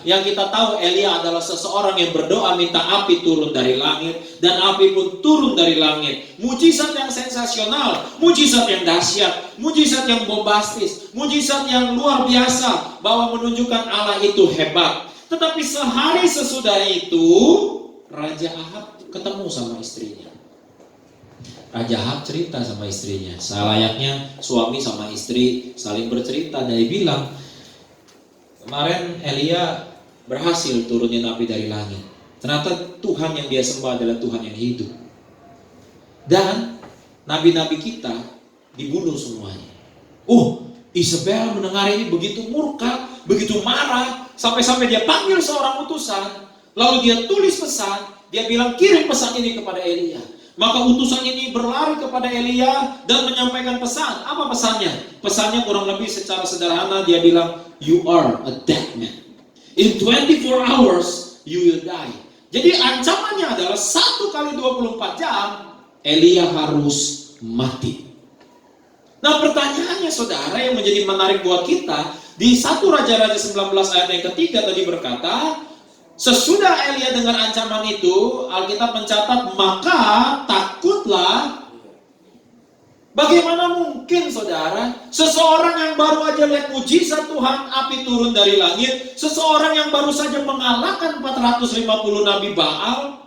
Yang kita tahu Elia adalah seseorang yang berdoa minta api turun dari langit, dan api pun turun dari langit. Mujizat yang sensasional, mujizat yang dahsyat, mujizat yang bombastis, mujizat yang luar biasa, bahwa menunjukkan Allah itu hebat. Tetapi sehari sesudah itu Raja Ahab ketemu sama istrinya. Raja Ahab cerita sama istrinya, selayaknya suami sama istri saling bercerita. Dia bilang, kemarin Elia berhasil turunin api dari langit. Ternyata Tuhan yang dia sembah adalah Tuhan yang hidup. Dan nabi-nabi kita dibunuh semuanya. Isabel mendengar ini begitu murka, begitu marah, sampai-sampai dia panggil seorang utusan. Lalu dia tulis pesan, dia bilang kirim pesan ini kepada Elia. Maka utusan ini berlari kepada Elia dan menyampaikan pesan. Apa pesannya? Pesannya kurang lebih secara sederhana, dia bilang, you are a dead man. In 24 hours, you will die. Jadi ancamannya adalah 1 kali 24 jam, Elia harus mati. Nah, pertanyaannya saudara yang menjadi menarik buat kita, di 1 Raja-Raja 19 ayat yang ketiga tadi berkata, sesudah Elia dengar ancaman itu, Alkitab mencatat, maka takutlah. Bagaimana mungkin saudara, seseorang yang baru aja lihat mujizat Tuhan, api turun dari langit, seseorang yang baru saja mengalahkan 450 Nabi Baal.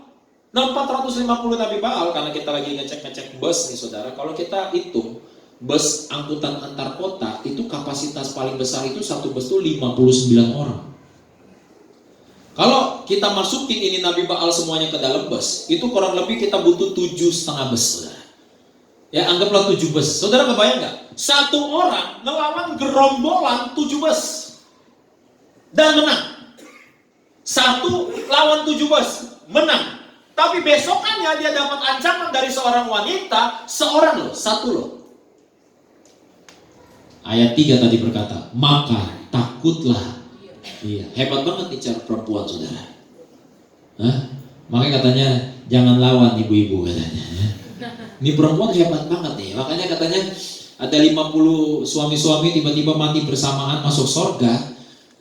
Nah, 450 Nabi Baal, karena kita lagi ngecek bus nih saudara, kalau kita hitung, bus angkutan antar kota, itu kapasitas paling besar itu satu bus itu 59 orang. Kalau kita masukin ini Nabi Baal semuanya ke dalam bus, itu kurang lebih kita butuh 7,5 bus, saudara. Ya, anggaplah 7 bus. Saudara kebayang nggak? Satu orang ngelawan gerombolan 7 bus dan menang. 1 lawan 7 bus, menang. Tapi besokannya dia dapat ancaman dari seorang wanita, satu loh. Ayat 3 tadi berkata, maka takutlah. Iya, hebat banget nih cara perempuan saudara. Makanya katanya jangan lawan ibu-ibu katanya. Ini perempuan hebat banget nih. Makanya katanya ada 50 suami-suami tiba-tiba mati bersamaan masuk sorga.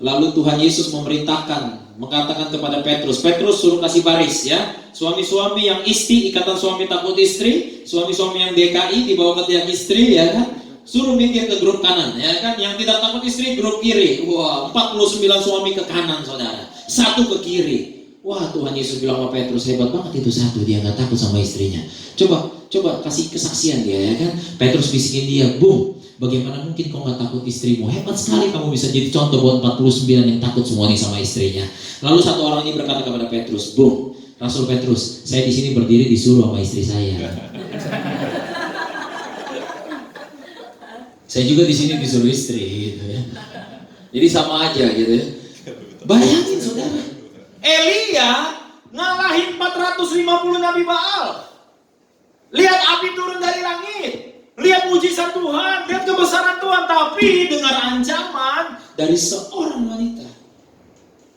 Lalu Tuhan Yesus mengatakan kepada Petrus, Petrus suruh kasih baris ya. Suami-suami yang isti, ikatan suami takut istri, suami-suami yang DKI dibawa ke tiap istri ya kan. Suruh minggir ke grup kanan, ya kan? Yang tidak takut istri grup kiri. Wah, 49 suami ke kanan, saudara. 1 ke kiri. Wah, Tuhan Yesus bilang sama Petrus, hebat banget itu satu, dia nggak takut sama istrinya. Coba kasih kesaksian dia, ya kan? Petrus bisikin dia, Bung, bagaimana mungkin kau nggak takut istrimu? Hebat sekali kamu bisa jadi contoh buat 49 yang takut semua nih sama istrinya. Lalu satu orang ini berkata kepada Petrus, Bung, Rasul Petrus, saya di sini berdiri disuruh sama istri saya. Saya juga di sini disuruh istri gitu ya. Jadi sama aja gitu ya. Bayangin saudara, Elia ngalahin 450 Nabi Baal. Lihat api turun dari langit, lihat mujizat Tuhan, lihat kebesaran Tuhan, tapi dengar ancaman dari seorang wanita.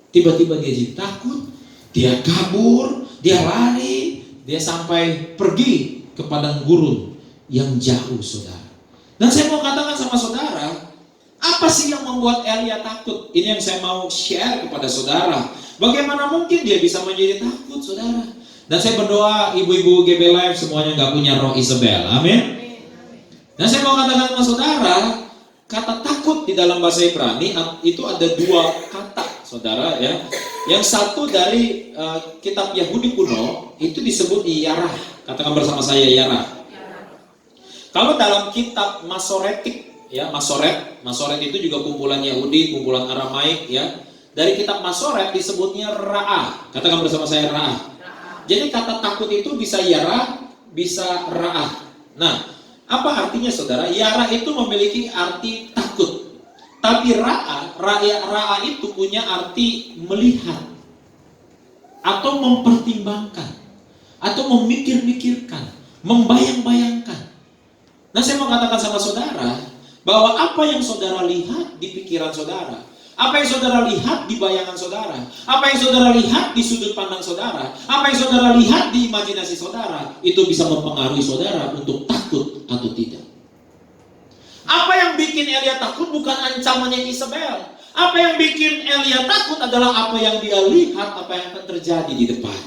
Tiba-tiba dia jadi takut, dia kabur, dia lari, dia sampai pergi ke padang gurun yang jauh saudara. Dan saya mau katakan sama saudara, apa sih yang membuat Elia takut? Ini yang saya mau share kepada saudara. Bagaimana mungkin dia bisa menjadi takut, saudara? Dan saya berdoa ibu-ibu GB Live semuanya gak punya roh Isabel. Amin. Dan saya mau katakan sama saudara, kata takut di dalam bahasa Ibrani itu ada 2 kata, saudara ya. Yang satu dari kitab Yahudi kuno itu disebut Yarah. Katakan bersama saya Yarah. Kalau dalam kitab Masoretik, ya Masoret itu juga kumpulan Yahudi, kumpulan Aramaik, ya. Dari kitab Masoret disebutnya Ra'ah. Katakan bersama saya Ra'ah. Jadi kata takut itu bisa Yarah, bisa Ra'ah. Nah, apa artinya saudara? Yarah itu memiliki arti takut. Tapi Ra'ah itu punya arti melihat, atau mempertimbangkan, atau memikir-mikirkan, membayang-bayangkan. Nah, saya mau katakan sama saudara bahwa apa yang saudara lihat di pikiran saudara, apa yang saudara lihat di bayangan saudara, apa yang saudara lihat di sudut pandang saudara, apa yang saudara lihat di imajinasi saudara, itu bisa mempengaruhi saudara untuk takut atau tidak. Apa yang bikin Elia takut bukan ancamannya Isabel. Apa yang bikin Elia takut adalah apa yang dia lihat, apa yang akan terjadi di depan.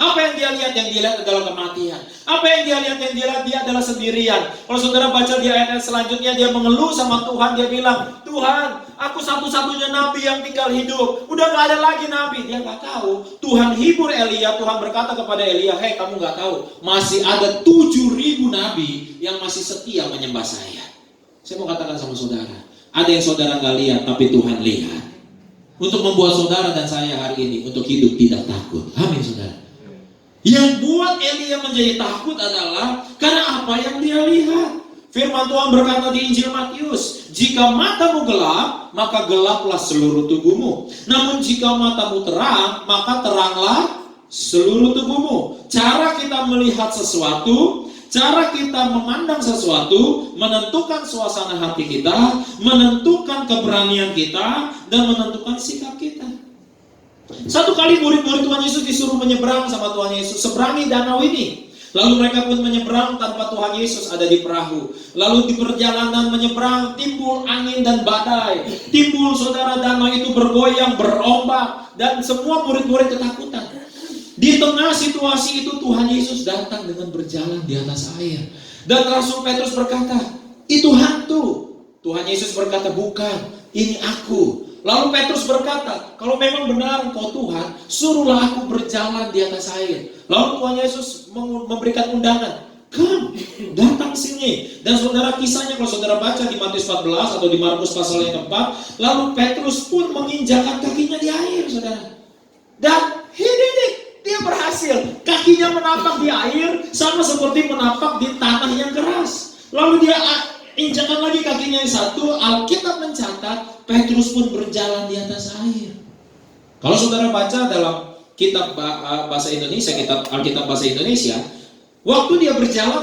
Apa yang dia lihat adalah kematian. Apa yang dia lihat dia adalah sendirian. Kalau saudara baca di ayat selanjutnya, dia mengeluh sama Tuhan, dia bilang, Tuhan, aku satu-satunya nabi yang tinggal hidup. Udah gak ada lagi nabi. Dia gak tahu. Tuhan hibur Elia, Tuhan berkata kepada Elia, hei, kamu gak tahu, masih ada 7.000 nabi yang masih setia menyembah saya. Saya mau katakan sama saudara, ada yang saudara gak lihat, tapi Tuhan lihat. Untuk membuat saudara dan saya hari ini untuk hidup tidak takut. Amin, saudara. Yang buat Elia menjadi takut adalah karena apa yang dia lihat. Firman Tuhan berkata di Injil Matius, jika matamu gelap, maka gelaplah seluruh tubuhmu. Namun jika matamu terang, maka teranglah seluruh tubuhmu. Cara kita melihat sesuatu, cara kita memandang sesuatu, menentukan suasana hati kita, menentukan keberanian kita, dan menentukan sikap kita. Satu kali murid-murid Tuhan Yesus disuruh menyeberang sama Tuhan Yesus, seberangi danau ini. Lalu mereka pun menyeberang tanpa Tuhan Yesus ada di perahu. Lalu di perjalanan menyeberang timbul angin dan badai. Timbul, saudara, danau itu bergoyang, berombak, dan semua murid-murid ketakutan. Di tengah situasi itu Tuhan Yesus datang dengan berjalan di atas air. Dan Rasul Petrus berkata, itu hantu. Tuhan Yesus berkata, bukan, ini aku. Lalu Petrus berkata, kalau memang benar engkau Tuhan, suruhlah aku berjalan di atas air. Lalu Tuhan Yesus memberikan undangan, come, datang sini. Dan saudara, kisahnya kalau saudara baca di Matius 14 atau di Markus pasal yang keempat, lalu Petrus pun menginjakan kakinya di air, saudara. Dan dia berhasil. Kakinya menapak di air sama seperti menapak di tanah yang keras. Lalu dia injakan lagi kakinya yang satu. Alkitab mencatat Petrus pun berjalan di atas air. Kalau saudara baca dalam kitab bahasa Indonesia, kitab Alkitab bahasa Indonesia, waktu dia berjalan